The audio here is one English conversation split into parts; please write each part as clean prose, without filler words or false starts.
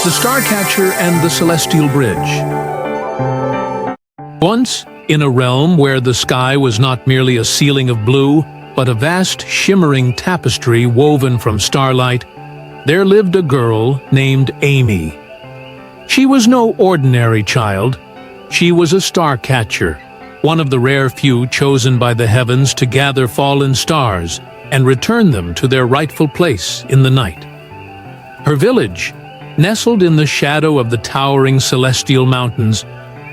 The Starcatcher and the Celestial Bridge. Once, in a realm where the sky was not merely a ceiling of blue, but a vast shimmering tapestry woven from starlight, there lived a girl named Amy. She was no ordinary child. She was a starcatcher, one of the rare few chosen by the heavens to gather fallen stars and return them to their rightful place in the night. Her village, nestled in the shadow of the towering celestial mountains,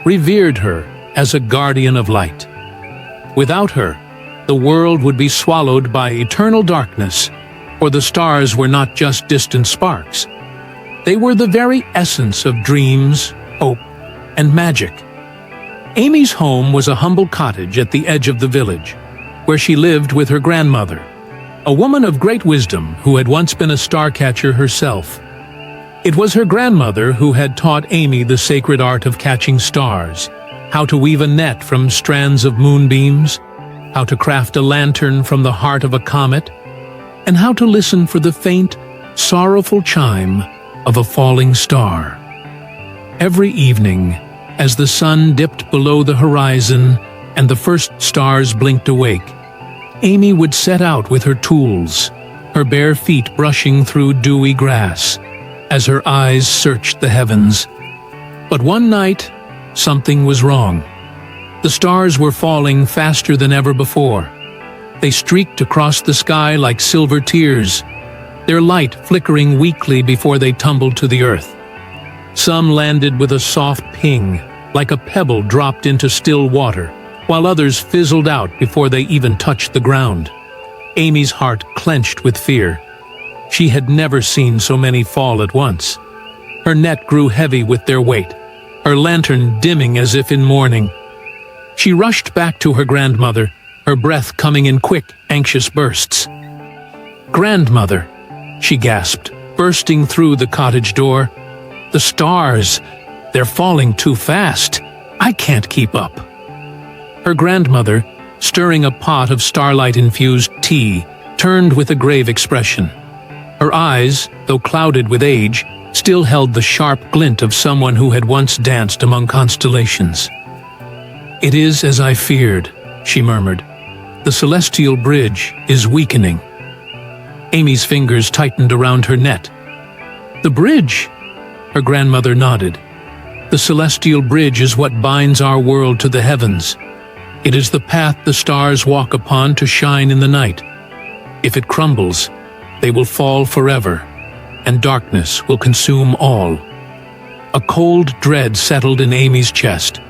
revered her as a guardian of light. Without her, the world would be swallowed by eternal darkness, for the stars were not just distant sparks. They were the very essence of dreams, hope, and magic. Amy's home was a humble cottage at the edge of the village, where she lived with her grandmother, a woman of great wisdom who had once been a starcatcher herself. It was her grandmother who had taught Amy the sacred art of catching stars, how to weave a net from strands of moonbeams, how to craft a lantern from the heart of a comet, and how to listen for the faint, sorrowful chime of a falling star. Every evening, as the sun dipped below the horizon and the first stars blinked awake, Amy would set out with her tools, her bare feet brushing through dewy grass, as her eyes searched the heavens. But one night, something was wrong. The stars were falling faster than ever before. They streaked across the sky like silver tears, their light flickering weakly before they tumbled to the earth. Some landed with a soft ping, like a pebble dropped into still water, while others fizzled out before they even touched the ground. Amy's heart clenched with fear. She had never seen so many fall at once. Her net grew heavy with their weight, her lantern dimming as if in mourning. She rushed back to her grandmother, her breath coming in quick, anxious bursts. "Grandmother," she gasped, bursting through the cottage door. "The stars, they're falling too fast. I can't keep up." Her grandmother, stirring a pot of starlight-infused tea, turned with a grave expression. Her eyes, though clouded with age, still held the sharp glint of someone who had once danced among constellations. "It is as I feared," she murmured. "The celestial bridge is weakening." Amy's fingers tightened around her net. "The bridge?" Her grandmother nodded. "The celestial bridge is what binds our world to the heavens. It is the path the stars walk upon to shine in the night. If it crumbles, they will fall forever, and darkness will consume all." A cold dread settled in Amy's chest.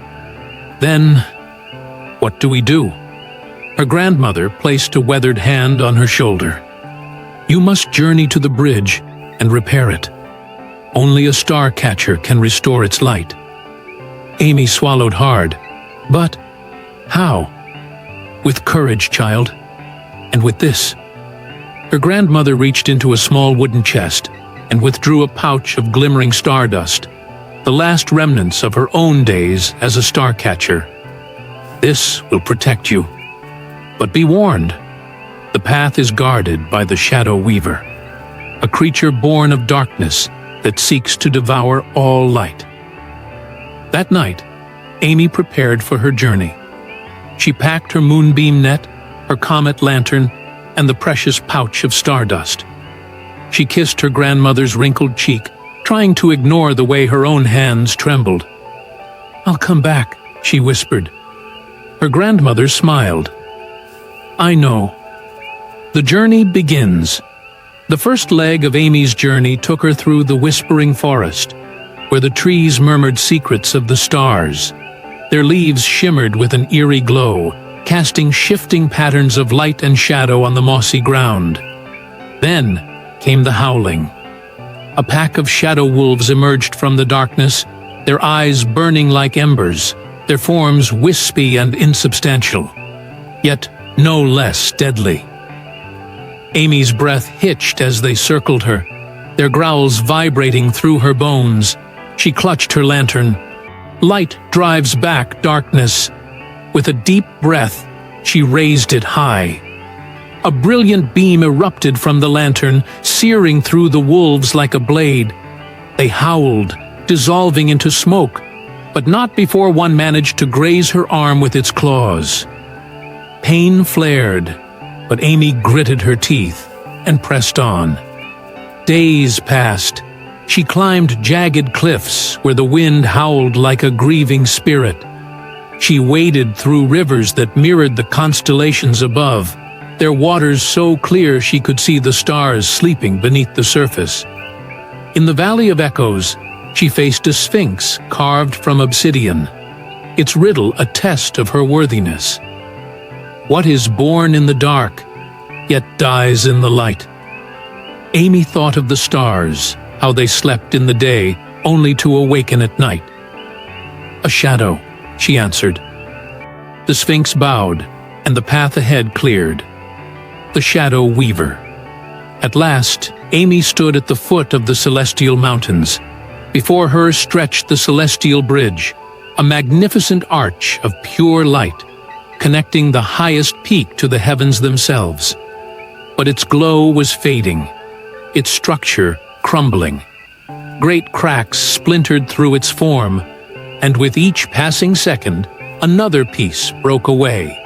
"Then, what do we do?" Her grandmother placed a weathered hand on her shoulder. "You must journey to the bridge and repair it. Only a starcatcher can restore its light." Amy swallowed hard. "But how?" "With courage, child. And with this." Her grandmother reached into a small wooden chest and withdrew a pouch of glimmering stardust, the last remnants of her own days as a starcatcher. "This will protect you. But be warned, the path is guarded by the Shadow Weaver, a creature born of darkness that seeks to devour all light." That night, Amy prepared for her journey. She packed her moonbeam net, her comet lantern, and the precious pouch of stardust. She kissed her grandmother's wrinkled cheek, trying to ignore the way her own hands trembled. "I'll come back," she whispered. Her grandmother smiled. "I know." The journey begins. The first leg of Amy's journey took her through the whispering forest, where the trees murmured secrets of the stars. Their leaves shimmered with an eerie glow, casting shifting patterns of light and shadow on the mossy ground. Then came the howling. A pack of shadow wolves emerged from the darkness, their eyes burning like embers, their forms wispy and insubstantial, yet no less deadly. Amy's breath hitched as they circled her, their growls vibrating through her bones. She clutched her lantern. Light drives back darkness. With a deep breath, she raised it high. A brilliant beam erupted from the lantern, searing through the wolves like a blade. They They howled, dissolving into smoke, but not before one managed to graze her arm with its claws. Pain flared, but Amy gritted her teeth and pressed on. Days passed. She climbed jagged cliffs where the wind howled like a grieving spirit. She waded through rivers that mirrored the constellations above, their waters so clear she could see the stars sleeping beneath the surface. In the Valley of Echoes, she faced a sphinx carved from obsidian, its riddle a test of her worthiness. What is born in the dark, yet dies in the light? Amy thought of the stars, how they slept in the day, only to awaken at night. "A shadow," she answered. The Sphinx bowed, and the path ahead cleared. The Shadow Weaver. At last, Amy stood at the foot of the Celestial Mountains. Before her stretched the Celestial Bridge, a magnificent arch of pure light, connecting the highest peak to the heavens themselves. But its glow was fading, its structure crumbling. Great cracks splintered through its form, and with each passing second, another piece broke away,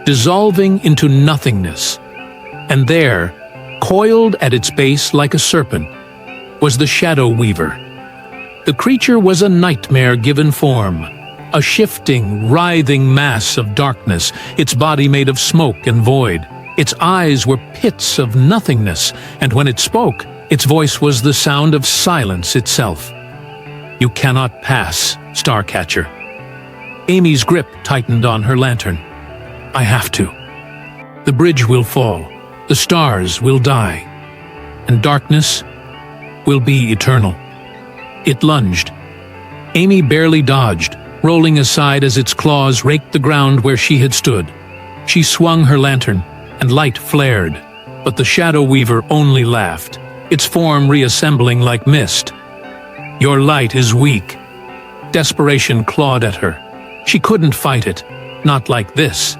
dissolving into nothingness. And there, coiled at its base like a serpent, was the Shadow Weaver. The creature was a nightmare given form, a shifting, writhing mass of darkness, its body made of smoke and void. Its eyes were pits of nothingness, and when it spoke, its voice was the sound of silence itself. "You cannot pass, Starcatcher." Amy's grip tightened on her lantern. "I have to. The bridge will fall, the stars will die, and darkness will be eternal." It lunged. Amy barely dodged, rolling aside as its claws raked the ground where she had stood. She swung her lantern, and light flared, but the Shadow Weaver only laughed, its form reassembling like mist. "Your light is weak." Desperation clawed at her. She couldn't fight it, not like this.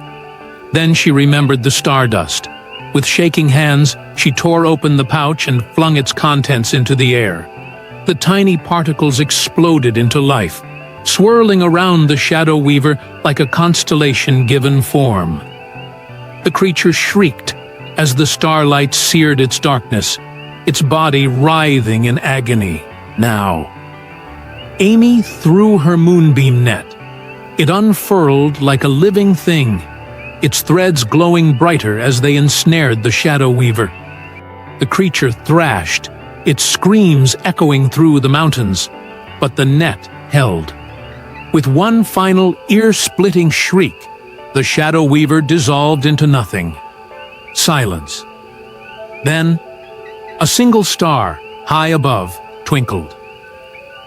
Then she remembered the stardust. With shaking hands, she tore open the pouch and flung its contents into the air. The tiny particles exploded into life, swirling around the Shadow Weaver like a constellation given form. The creature shrieked as the starlight seared its darkness, its body writhing in agony. Now, Amy threw her moonbeam net. It unfurled like a living thing, its threads glowing brighter as they ensnared the Shadow Weaver. The creature thrashed, its screams echoing through the mountains, but the net held. With one final ear-splitting shriek, the Shadow Weaver dissolved into nothing. Silence. Then, a single star, high above, twinkled.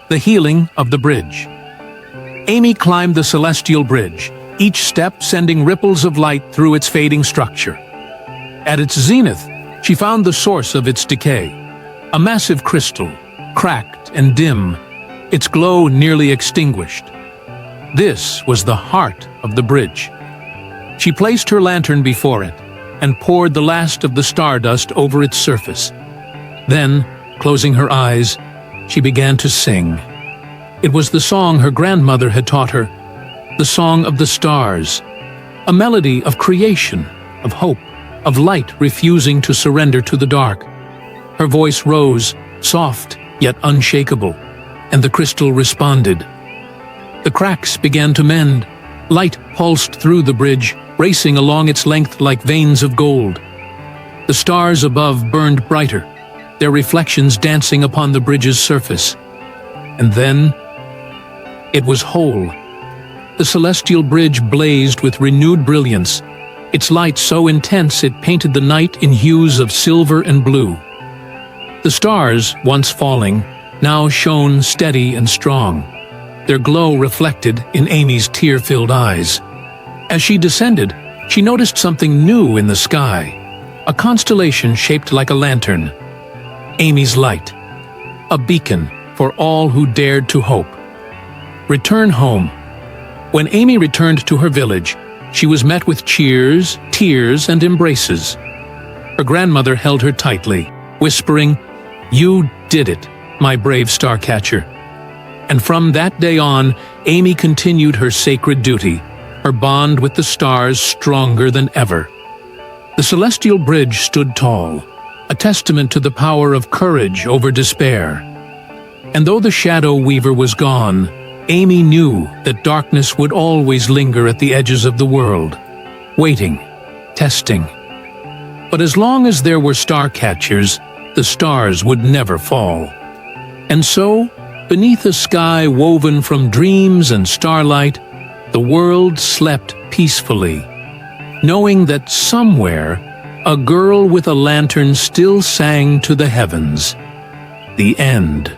The healing of the bridge. Amy climbed the celestial bridge, each step sending ripples of light through its fading structure. At its zenith, she found the source of its decay. A massive crystal, cracked and dim, its glow nearly extinguished. This was the heart of the bridge. She placed her lantern before it and poured the last of the stardust over its surface. Then, closing her eyes, she began to sing. It was the song her grandmother had taught her, the song of the stars, a melody of creation, of hope, of light refusing to surrender to the dark. Her voice rose, soft yet unshakable, and the crystal responded. The cracks began to mend. Light pulsed through the bridge, racing along its length like veins of gold. The stars above burned brighter, their reflections dancing upon the bridge's surface. And then, it was whole. The celestial bridge blazed with renewed brilliance, its light so intense it painted the night in hues of silver and blue. The stars, once falling, now shone steady and strong, their glow reflected in Amy's tear-filled eyes. As she descended, she noticed something new in the sky, a constellation shaped like a lantern. Amy's light, a beacon for all who dared to hope. Return home. When Amy returned to her village, she was met with cheers, tears, and embraces. Her grandmother held her tightly, whispering, "You did it. my brave Starcatcher." And from that day on, Amy continued her sacred duty, her bond with the stars stronger than ever. The celestial bridge stood tall, a testament to the power of courage over despair. And though the Shadow Weaver was gone, Amy knew that darkness would always linger at the edges of the world, waiting, testing. But as long as there were Starcatchers, the stars would never fall. And so, beneath a sky woven from dreams and starlight, the world slept peacefully, knowing that somewhere a girl with a lantern still sang to the heavens. The end.